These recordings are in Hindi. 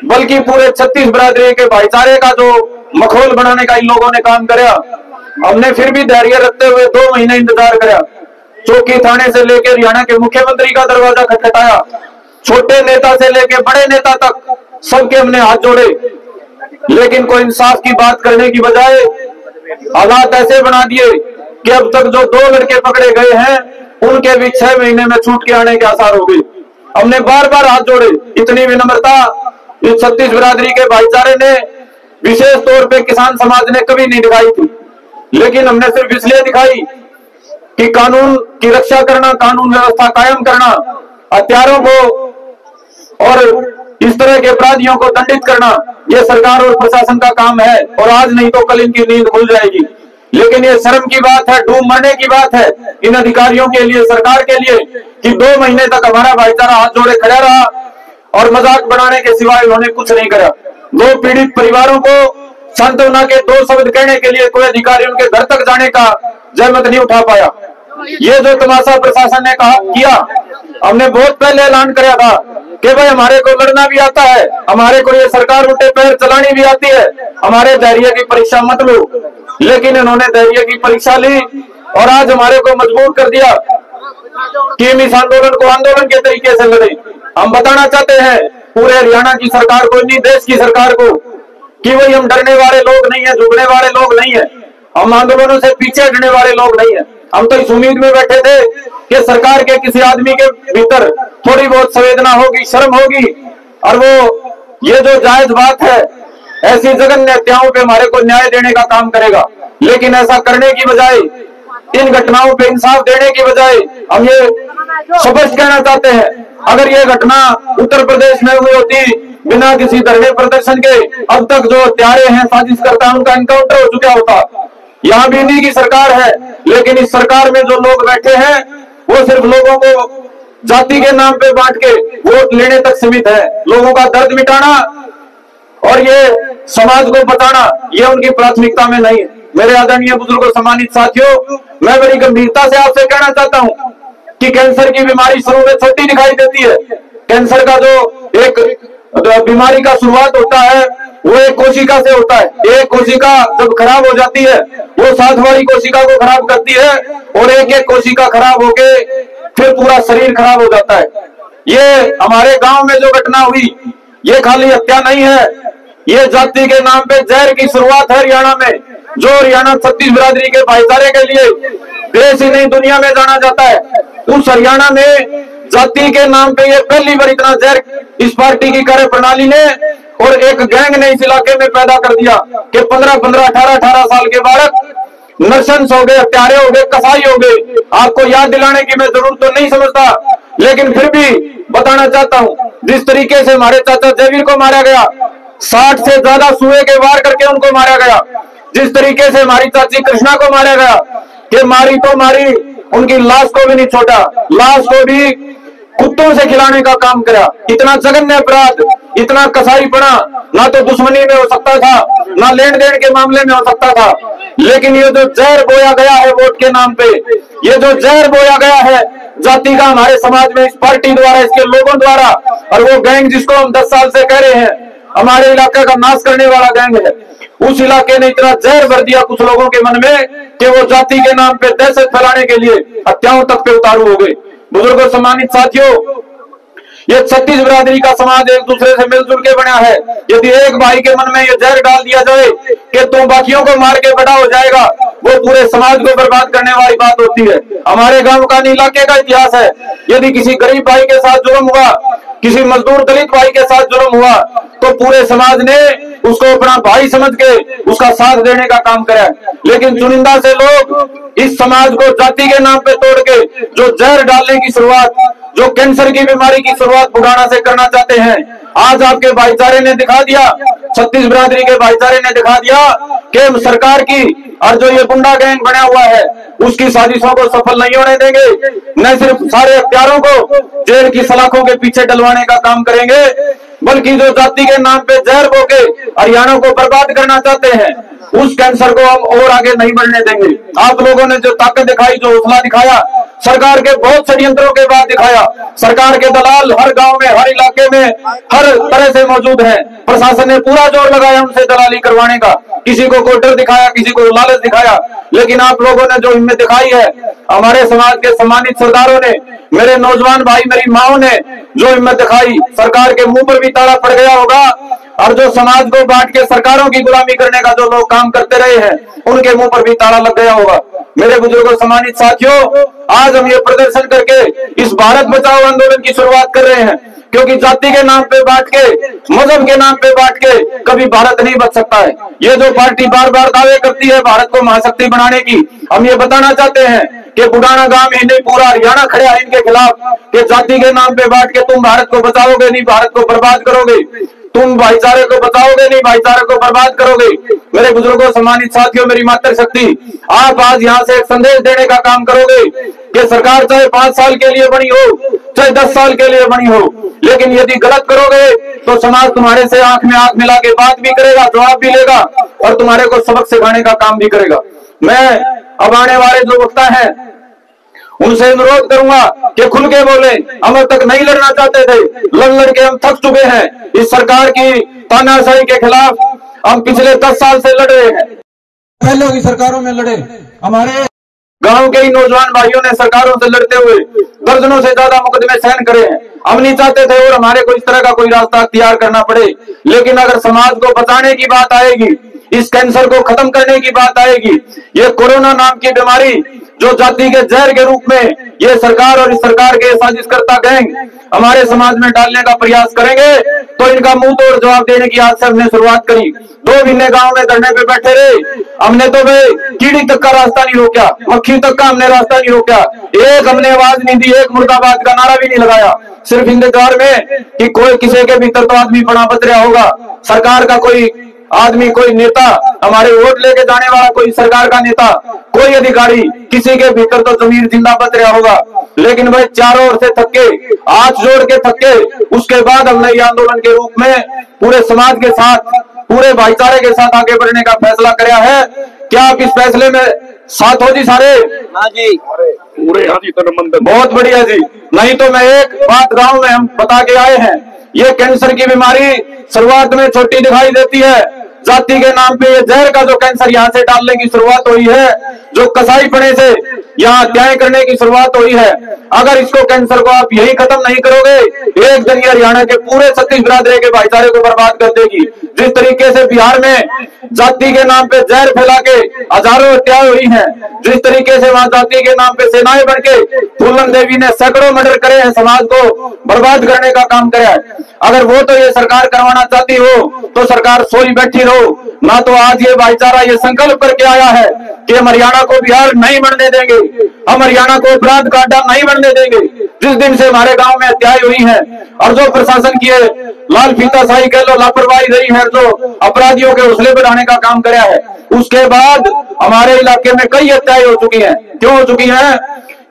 बल्कि पूरे 36 बिरादरी के भाईचारे का जो मखौल बनाने का इन लोगों ने काम कराया। हमने फिर भी धैर्य रखते हुए 2 महीने इंतजार कराया। चौकी थाने से लेकर हरियाणा के मुख्यमंत्री का दरवाजा खटखटाया, छोटे नेता से लेकर बड़े नेता तक सबके हमने हाथ जोड़े, लेकिन कोई इंसाफ की बात करने की बजाय हालात ऐसे बना दिए कि अब तक जो 2 लड़के पकड़े गए हैं उनके भी 6 महीने में छूट के आने के आसार हो गए। हमने बार बार हाथ जोड़े। इतनी विनम्रता इस 36 बिरादरी के भाईचारे ने, विशेष तौर पे किसान समाज ने कभी नहीं दिखाई थी, लेकिन हमने सिर्फ इसलिए दिखाई कि कानून की रक्षा करना, कानून व्यवस्था कायम करना, हत्यारों को और इस तरह के अपराधियों को दंडित करना यह सरकार और प्रशासन का काम है, और आज नहीं तो कल इनकी नींद खुल जाएगी। लेकिन ये शर्म की बात है, डूब मरने की बात है इन अधिकारियों के लिए, सरकार के लिए, कि 2 महीने तक हमारा भाईचारा हाथ जोड़े खड़ा रहा और मजाक बनाने के सिवाय उन्होंने कुछ नहीं करा। 2 पीड़ित परिवारों को सांत्वना के 2 शब्द कहने के लिए कोई अधिकारी उनके घर तक जाने का जहमत नहीं उठा पाया। ये जो तमाशा प्रशासन ने किया, हमने बहुत पहले ऐलान कराया था कि भाई हमारे को लड़ना भी आता है, हमारे को ये सरकार उल्टे पैर चलानी भी आती है, हमारे धैर्य की परीक्षा मत लो। लेकिन इन्होंने धैर्य की परीक्षा ली और आज हमारे को मजबूर कर दिया कि हम इस आंदोलन को आंदोलन के तरीके से लड़े। हम बताना चाहते हैं पूरे हरियाणा की सरकार को, इन्हीं देश की सरकार को, कि वही हम डरने वाले लोग नहीं है, झुकने वाले लोग नहीं है, हम आंदोलनों से पीछे हटने वाले लोग नहीं है। हम तो इस उम्मीद में बैठे थे कि सरकार के किसी आदमी के भीतर थोड़ी बहुत संवेदना होगी, शर्म होगी, और वो ये जो जायज बात है ऐसी जघन्य हत्याओं पे हमारे को न्याय देने का काम करेगा। लेकिन ऐसा करने की बजाय, इन घटनाओं पे इंसाफ देने की बजाय, हम ये स्पष्ट कहना चाहते हैं, अगर ये घटना उत्तर प्रदेश में हुई होती बिना किसी धरने प्रदर्शन के, अब तक जो हत्यारे हैं, साजिश करता है, उनका एनकाउंटर हो चुका होता। यहाँ भी इन्हीं की सरकार है, लेकिन इस सरकार में जो लोग बैठे हैं वो सिर्फ लोगों को जाति के नाम पे बांट के वोट लेने तक सीमित है। लोगों का दर्द मिटाना और ये समाज को बचाना ये उनकी प्राथमिकता में नहीं है। मेरे आदरणीय बुजुर्गों, सम्मानित साथियों, मैं बड़ी गंभीरता से आपसे कहना चाहता हूं कि कैंसर की बीमारी शुरू में छोटी दिखाई देती है। कैंसर का जो एक बीमारी का शुरुआत होता है वो एक कोशिका से होता है। एक कोशिका जब खराब हो जाती है वो 7 वाली कोशिका को खराब करती है, और एक एक कोशिका खराब होके फिर पूरा शरीर खराब हो जाता है। ये हमारे गांव में जो घटना हुई ये खाली हत्या नहीं है, ये जाति के नाम पे जहर की शुरुआत है हरियाणा में, जो हरियाणा 36 बिरादरी के भाईचारे के लिए देश ही नहीं दुनिया में जाना जाता है। उस हरियाणा में जाति के नाम पे ये पहली बार इतना जहर इस पार्टी की कार्य प्रणाली ने और एक गैंग ने इस इलाके में पैदा कर दिया कि 15-15, 18-18 साल के बालक नर्संस हो गए, हत्यारे हो गए, कसाई हो गए। आपको याद दिलाने की मैं जरूरत तो नहीं समझता, लेकिन फिर भी बताना चाहता हूं, जिस तरीके से हमारे चाचा जयवीर को मारा गया, 60 से ज्यादा सुए के वार करके उनको मारा गया, जिस तरीके से हमारी चाची कृष्णा को मारा गया कि मारी तो मारी, उनकी लाश को भी नहीं छोड़ा, लाश को भी कुत्तों से खिलाने का काम करा। इतना जघन्य अपराध, इतना कसाईपना ना तो दुश्मनी में हो सकता था, ना लेन देन के मामले में हो सकता था, लेकिन ये जो जहर बोया गया है वोट के नाम पे, ये जो जहर बोया गया है जाति का हमारे समाज में इस पार्टी द्वारा, इसके लोगों द्वारा, और वो गैंग जिसको हम 10 साल से कह रहे हैं हमारे इलाके का नाश करने वाला गैंग है, उस इलाके ने इतना जहर भर दिया कुछ लोगों के मन में कि वो जाति के नाम पे दहशत फैलाने के लिए हत्याओं तक पे उतारू हो गए। बुजुर्गों, सम्मानित साथियों, ये 36 बिरादरी का समाज एक दूसरे से मिलजुल के बना है। यदि एक भाई के मन में ये जहर डाल दिया जाए कि तुम बाकियों को मार के बड़ा हो जाएगा, वो पूरे समाज को बर्बाद करने वाली बात होती है। हमारे गांव का इलाके का इतिहास है, यदि किसी गरीब भाई के साथ जुल्म हुआ, किसी मजदूर दलित भाई के साथ जुल्म हुआ, तो पूरे समाज ने उसको अपना भाई समझ के उसका साथ देने का काम करा। लेकिन चुनिंदा से लोग इस समाज को जाति के नाम पे तोड़ के जो जहर डालने की शुरुआत, जो कैंसर की बीमारी की शुरुआत बुढ़ाना से करना चाहते हैं, आज आपके भाईचारे ने दिखा दिया, 36 बिरादरी के भाईचारे ने दिखा दिया कि सरकार की और जो ये गुंडा गैंग बना हुआ है उसकी साजिशों को सफल नहीं होने देंगे। न सिर्फ सारे हत्यारों को जेल की सलाखों के पीछे डलवाने का काम करेंगे, बल्कि जो जाति के नाम पे जहर बोके हरियाणा को बर्बाद करना चाहते हैं, उस कैंसर को हम और आगे नहीं बढ़ने देंगे। आप लोगों ने जो ताकत दिखाई, जो हौसला दिखाया, सरकार के बहुत षड्यंत्रों के बाद दिखाया। सरकार के दलाल हर गांव में, हर इलाके में, हर तरह से मौजूद हैं, प्रशासन ने पूरा जोर लगाया उनसे दलाली करवाने का, किसी को कोई डर दिखाया, किसी को लालच दिखाया, लेकिन आप लोगों ने जो हिम्मत दिखाई है, हमारे समाज के सम्मानित सरदारों ने, मेरे नौजवान भाई, मेरी माओ ने जो हिम्मत दिखाई, सरकार के मुंह पर भी ताला पड़ गया होगा। और जो समाज को बांट के सरकारों की गुलामी करने का जो लोग काम करते रहे हैं, उनके मुंह पर भी ताला लग गया होगा। मेरे बुजुर्गों, सम्मानित साथियों, आज हम ये प्रदर्शन करके इस भारत बचाओ आंदोलन की शुरुआत कर रहे हैं, क्योंकि जाति के नाम पे बांट के, मजहब के नाम पे बांट के कभी भारत नहीं बच सकता है। ये जो पार्टी बार बार दावे करती है भारत को महाशक्ति बनाने की, हम ये बताना चाहते हैं कि बुढ़ाना गांव ही नहीं, पूरा हरियाणा खड़ा है इनके खिलाफ कि जाति के नाम पे बांट के तुम भारत को बचाओगे नहीं, भारत को बर्बाद करोगे। तुम भाईचारे को बचाओगे नहीं, भाईचारे को बर्बाद करोगे। मेरे बुजुर्गों, सम्मानित साथियों, मेरी मातृशक्ति, आप आज यहाँ से एक संदेश देने का काम करोगे कि सरकार चाहे 5 साल के लिए बनी हो, चाहे 10 साल के लिए बनी हो, लेकिन यदि गलत करोगे तो समाज तुम्हारे से आंख में आंख मिला के बात भी करेगा, जवाब भी लेगा और तुम्हारे को सबक सिखाने का काम भी करेगा। मैं अब आने वाले जो वक्ता है उनसे अनुरोध करूंगा कि खुल के बोले। हम अब तक नहीं लड़ना चाहते थे, लड़ के हम थक चुके हैं इस सरकार की तानाशाही के खिलाफ। हम पिछले 10 साल से लड़ रहे हैं, पहले की सरकारों में लड़े, हमारे गांव के ही नौजवान भाइयों ने सरकारों से लड़ते हुए दर्जनों से ज्यादा मुकदमे सहन करे हैं। हम नहीं चाहते थे और हमारे को इस तरह का कोई रास्ता अख्तियार करना पड़े, लेकिन अगर समाज को बचाने की बात आएगी, इस कैंसर को खत्म करने की बात आएगी, ये कोरोना नाम की बीमारी जो जाति के जहर के रूप में ये सरकार और इस सरकार के साजिशकर्ता गैंग हमारे समाज में डालने का प्रयास करेंगे, तो इनका मुंह तोड़ जवाब देने की आज से हमने शुरुआत करी। 2 महीने गांव में धरने पे बैठे रहे, हमने तो भाई कीड़ी तक का रास्ता नहीं रोका, मक्खी तक का हमने रास्ता नहीं रोका, एक हमने आवाज नहीं दी, एक मुर्दाबाद का नारा भी नहीं लगाया, सिर्फ इंतजार में कि कोई किसी के भीतर तो आदमी बना बच रहा होगा, सरकार का कोई आदमी, कोई नेता, हमारे वोट लेके जाने वाला कोई सरकार का नेता, कोई अधिकारी, किसी के भीतर तो जमीर जिंदा बच रहा होगा। लेकिन भाई चारों ओर से थके, हाथ जोड़ के थके, उसके बाद हमने ये आंदोलन के रूप में पूरे समाज के साथ, पूरे भाईचारे के साथ आगे बढ़ने का फैसला किया है। क्या आप इस फैसले में साथ हो जी सारे? हाँ जी, पूरे। हाँ जी, बहुत बढ़िया जी। नहीं तो मैं एक बात गांव में हम बता के आए हैं, ये कैंसर की बीमारी शुरुआत में छोटी दिखाई देती है, जाति के नाम पे ये जहर का जो कैंसर यहाँ से डालने की शुरुआत हुई है, जो कसाईपने से यहाँ हत्याएं करने की शुरुआत हुई है, अगर इसको कैंसर को आप यही खत्म नहीं करोगे, एक दिन ये हरियाणा के पूरे छत्तीस बिरादरी के भाईचारे को बर्बाद कर देगी। जिस तरीके से बिहार में जाति के नाम पे जहर फैला के हजारों हत्याएं हुई हैं, जिस तरीके से वहां जाति के नाम पे सेनाएं बढ़ के फूलन देवी ने सैकड़ों मर्डर करे हैं, समाज को बर्बाद करने का काम किया है, अगर वो तो ये सरकार करवाना चाहती हो तो सरकार सोई बैठी रहो ना। तो आज ये भाईचारा ये संकल्प करके आया है कि हम हरियाणा को बिहार नहीं बनने देंगे, हम हरियाणा को अपराध का अड्डा नहीं बनने देंगे। जिस दिन से हमारे गांव में हत्याएं हुई हैं और जो प्रशासन की लाल फीताशाही कह लो, लापरवाही रही है, जो अपराधियों के हौसले बढ़ाने का काम किया है, उसके बाद हमारे इलाके में कई हत्याएं हो चुकी हैं। क्यों हो चुकी हैं?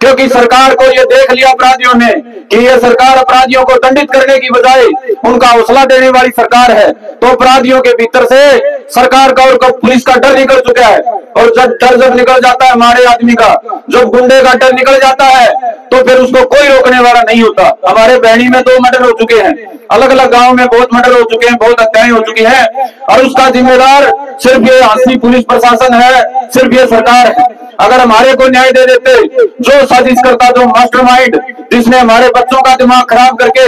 क्योंकि सरकार को ये देख लिया अपराधियों ने कि ये सरकार अपराधियों को दंडित करने की बजाय उनका हौसला देने वाली सरकार है, तो अपराधियों के भीतर से सरकार का और पुलिस का डर निकल चुका है। और जब निकल जाता है हमारे आदमी का, जब गुंडे का डर निकल जाता है, तो फिर उसको कोई रोकने वाला नहीं होता। हमारे बहनी में 2 मर्डर हो चुके हैं, अलग अलग गांव में बहुत मर्डर हो चुके हैं, बहुत हत्याएं हो चुकी हैं, और उसका जिम्मेदार सिर्फ ये हाथी पुलिस प्रशासन है, सिर्फ ये सरकार है। अगर हमारे को न्याय दे देते, जो साजिश करता, जो मास्टरमाइंड जिसने हमारे बच्चों का दिमाग खराब करके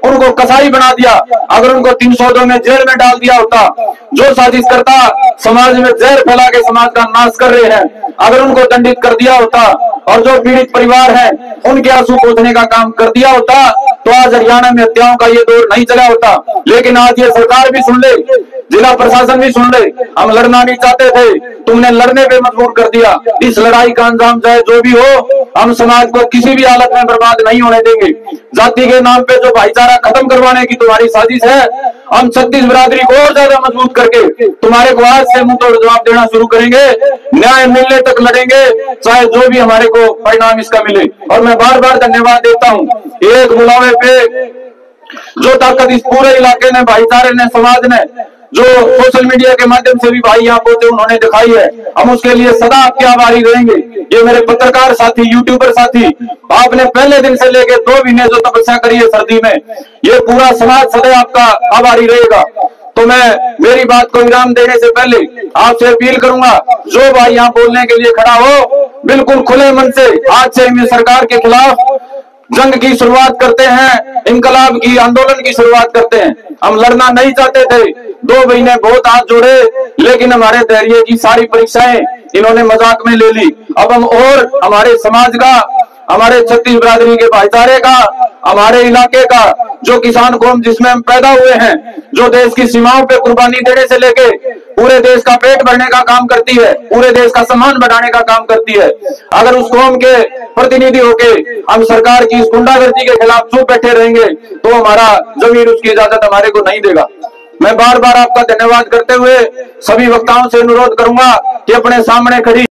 उनको कसाई बना दिया, अगर उनको 302 में जेल में डाल दिया होता, जो साजिश करता समाज में जहर फैला के समाज का नाश कर रहे हैं, अगर उनको दंडित कर दिया होता और जो पीड़ित परिवार है उनके आंसू पोंछने का काम कर दिया होता, तो आज हरियाणा में हत्याओं का ये दौर नहीं चला होता। लेकिन आज ये सरकार भी सुन ले, जिला प्रशासन भी सुन ले, हम लड़ना नहीं चाहते थे, तुमने लड़ने पे मजबूर कर दिया। इस लड़ाई का अंजाम चाहे जो भी हो, हम समाज को किसी भी हालत में बर्बाद नहीं होने देंगे। जाति के नाम पे जो भाईचारा खत्म करवाने की तुम्हारी साजिश है, हम छत्तीस बिरादरी को और ज्यादा मजबूत करके तुम्हारे को आज से मुंह तोड़ जवाब देना शुरू करेंगे, न्याय मिलने तक लड़ेंगे, चाहे जो भी हमारे को परिणाम इसका मिले। और मैं बार बार धन्यवाद देता हूँ, एक बुलावे पे जो ताकत इस पूरे इलाके ने, भाईचारे ने, समाज ने, जो सोशल मीडिया के माध्यम से भी भाई यहाँ पहुंचे, उन्होंने दिखाई है, हम उसके लिए सदा आपके आभारी रहेंगे। ये मेरे पत्रकार साथी, यूट्यूबर साथी, आपने पहले दिन से लेकर 2 महीने जो तपस्या करी है सर्दी में, ये पूरा समाज सदैव आपका आभारी रहेगा। तो मैं मेरी बात को विराम देने से पहले आपसे अपील करूंगा, जो भाई यहाँ बोलने के लिए खड़ा हो, बिल्कुल खुले मन से आज से हम सरकार के खिलाफ जंग की शुरुआत करते हैं, इंकलाब की, आंदोलन की शुरुआत करते हैं। हम लड़ना नहीं चाहते थे, 2 महीने बहुत हाथ जोड़े, लेकिन हमारे धैर्य की सारी परीक्षाएं इन्होंने मजाक में ले ली। अब हम और हमारे समाज का, हमारे छत्तीस बिरादरी के भाईचारे का, हमारे इलाके का, जो किसान कौम जिसमें हम पैदा हुए हैं, जो देश की सीमाओं पे कुर्बानी देने से लेके पूरे देश का पेट भरने का काम करती है, पूरे देश का सम्मान बढ़ाने का काम करती है, अगर उस कौम के प्रतिनिधि होके हम सरकार की इस गुंडागर्दी के खिलाफ चुप बैठे रहेंगे तो हमारा जमीन उसकी इजाजत हमारे को नहीं देगा। मैं बार बार आपका धन्यवाद करते हुए सभी वक्ताओं से अनुरोध करूंगा कि अपने सामने खड़ी